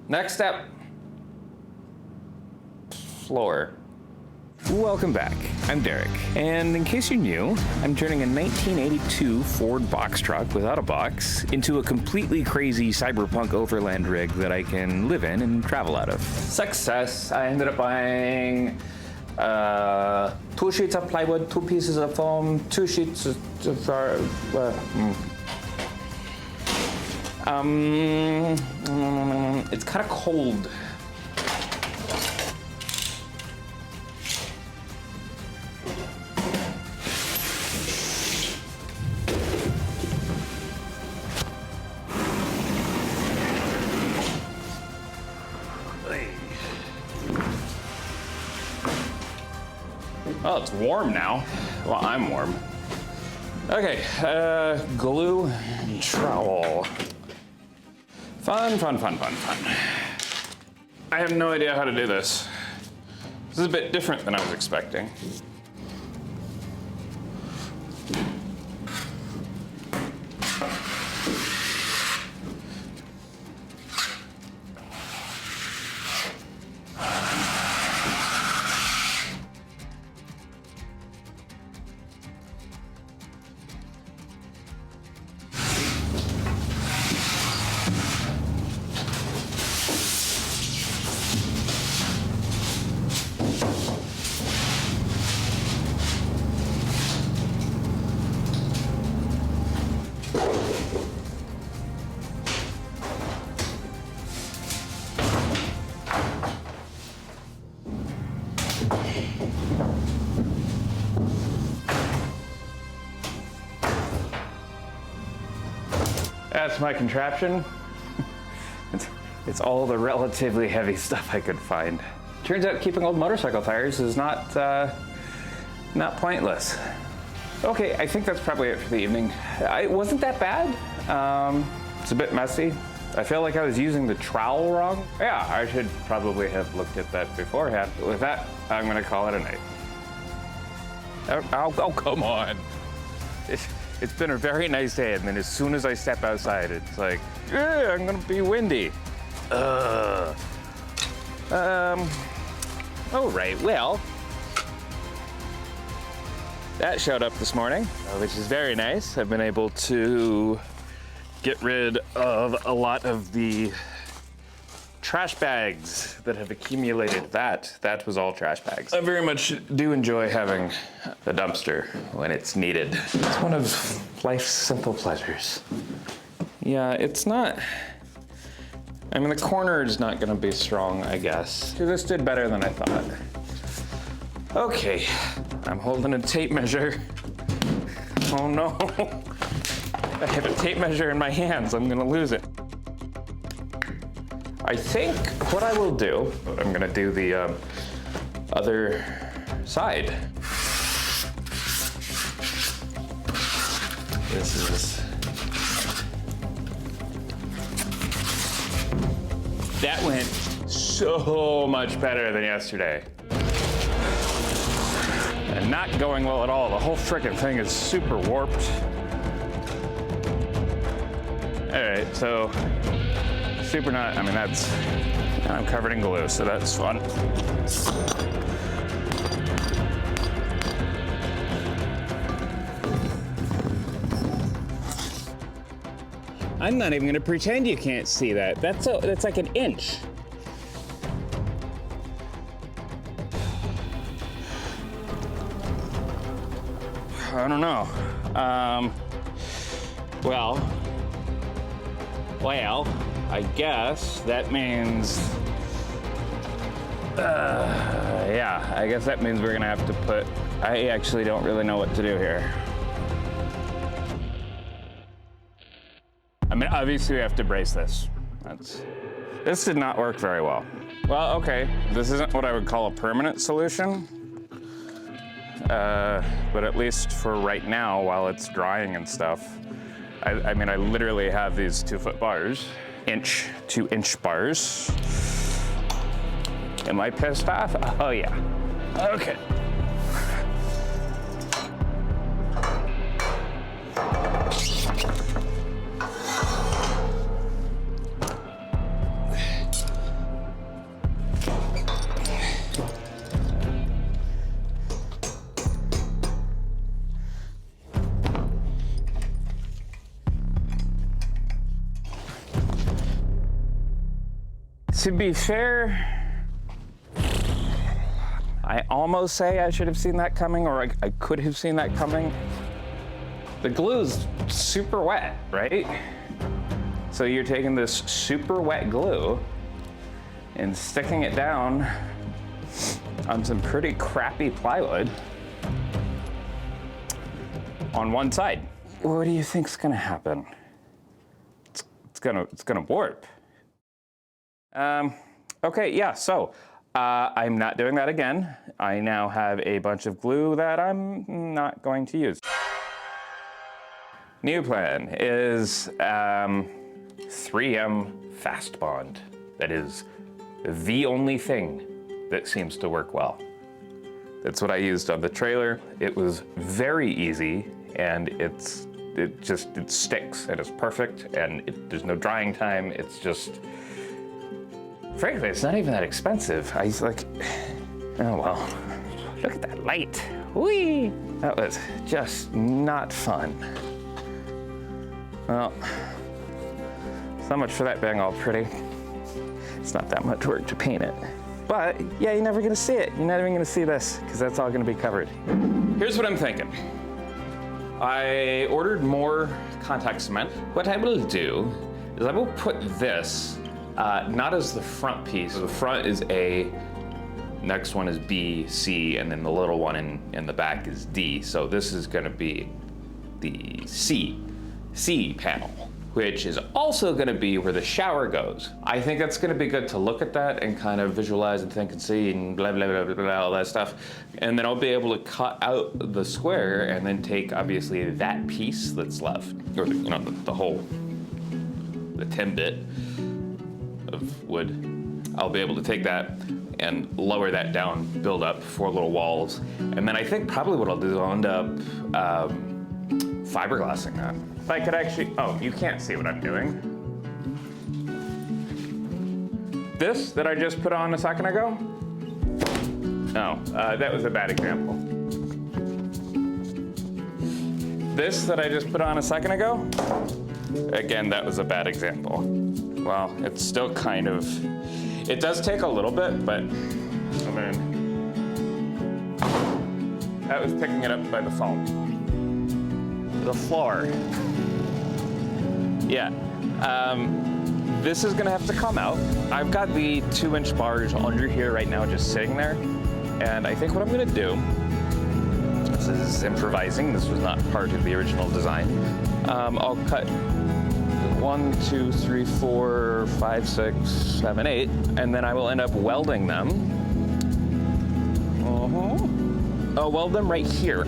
Next step. Floor. Welcome back, I'm Derek, and in case you're new, I'm turning a 1982 Ford box truck without a box into a completely crazy cyberpunk overland rig that I can live in and travel out of. Success! I ended up buying 2 sheets of plywood, 2 pieces of foam, 2 sheets of it's kind of cold. Oh, it's warm now. Well, I'm warm. Okay, glue and trowel. Fun. I have no idea how to do this. This is a bit different than I was expecting. That's my contraption. It's all the relatively heavy stuff I could find. Turns out keeping old motorcycle tires is not pointless. Okay, I think that's probably it for the evening. It wasn't that bad. It's a bit messy. I feel like I was using the trowel wrong. Yeah, I should probably have looked at that beforehand. With that, I'm gonna call it a night. Oh, come on. It's been a very nice day, and then as soon as I step outside, it's like, yeah, I'm gonna be windy. Oh, right, well, that showed up this morning, which is very nice. I've been able to get rid of a lot of the trash bags that have accumulated. That was all trash bags. I very much do enjoy having a dumpster when it's needed. It's one of life's simple pleasures. Yeah, it's not, I mean, the corner is not gonna be strong, I guess. This did better than I thought. Okay, I'm holding a tape measure. Oh no. I have a tape measure in my hands, I'm gonna lose it. I think what I will do, I'm gonna do the other side. This is, that went so much better than yesterday. And not going well at all. The whole frickin' thing is super warped. All right, so super not, I mean, that's, I'm covered in glue, so that's fun. I'm not even gonna pretend you can't see that. That's like an inch. I don't know. Well, I guess that means, yeah, I guess that means we're gonna have to put, I actually don't really know what to do here. I mean, obviously we have to brace this. This did not work very well. Well, okay, this isn't what I would call a permanent solution, but at least for right now, while it's drying and stuff, I mean, I literally have these 2-foot bars, 2-inch bars. Am I pissed off? Oh yeah, okay. To be fair, I almost say I should have seen that coming, or I could have seen that coming. The glue's super wet, right? So you're taking this super wet glue and sticking it down on some pretty crappy plywood on one side. What do you think's gonna happen? It's gonna warp. Okay, yeah, so I'm not doing that again. I now have a bunch of glue that I'm not going to use. New plan is 3M Fast Bond. That is the only thing that seems to work well. That's what I used on the trailer. It was very easy, and it sticks and it's perfect, and there's no drying time. It's just, frankly, it's not even that expensive. I was like, oh well, look at that light. Whee! That was just not fun. Well, so much for that being all pretty. It's not that much work to paint it. But yeah, you're never gonna see it. You're not even gonna see this, because that's all gonna be covered. Here's what I'm thinking. I ordered more contact cement. What I will do is I will put this, not as the front piece. The front is A, next one is B, C, and then the little one in the back is D. So this is gonna be the C panel, which is also gonna be where the shower goes. I think that's gonna be good to look at that and kind of visualize and think and see and blah, blah, blah, blah, blah, all that stuff. And then I'll be able to cut out the square and then take obviously that piece that's left, or the whole, the 10-bit of wood. I'll be able to take that and lower that down, build up 4 little walls. And then I think probably what I'll do is I'll end up fiberglassing that. If I could actually, oh, you can't see what I'm doing. This that I just put on a second ago? No, that was a bad example. This that I just put on a second ago? Again, that was a bad example. Well, it's still kind of, it does take a little bit, but I mean, that was picking it up by default. The floor. Yeah, this is gonna have to come out. I've got the 2-inch bars under here right now just sitting there. And I think what I'm gonna do, this is improvising, this was not part of the original design. I'll cut 1, 2, 3, 4, 5, 6, 7, 8, and then I will end up welding them. I'll weld them right here.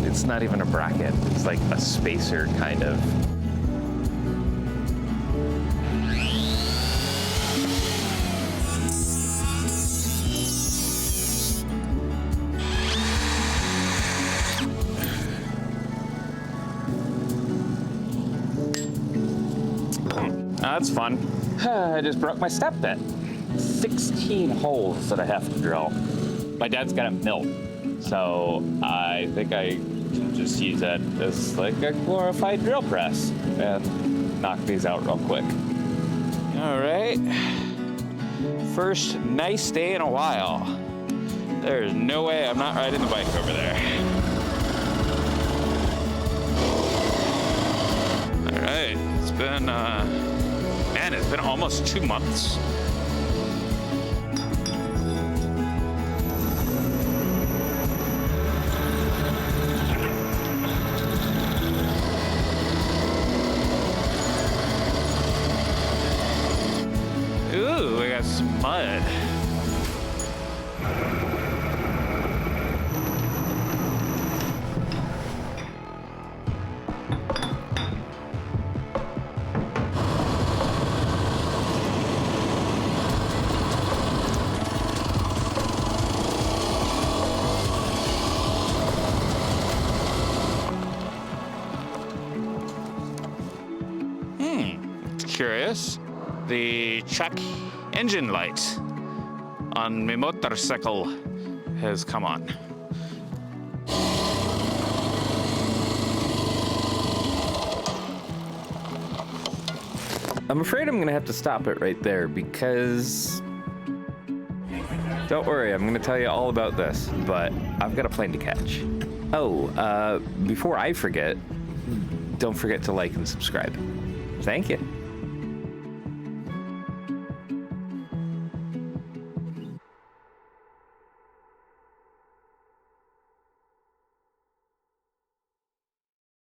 It's not even a bracket, it's like a spacer kind of. That's fun. I just broke my step bit. 16 holes that I have to drill. My dad's got a mill, so I think I can just use that as like a glorified drill press and knock these out real quick. All right. First nice day in a while. There's no way I'm not riding the bike over there. All right, it's been, man, it's been almost 2 months. Ooh, we got some mud. Curious. The check engine light on my motorcycle has come on. I'm afraid I'm gonna have to stop it right there because, don't worry, I'm gonna tell you all about this, but I've got a plane to catch. Oh, before I forget, don't forget to like and subscribe. Thank you.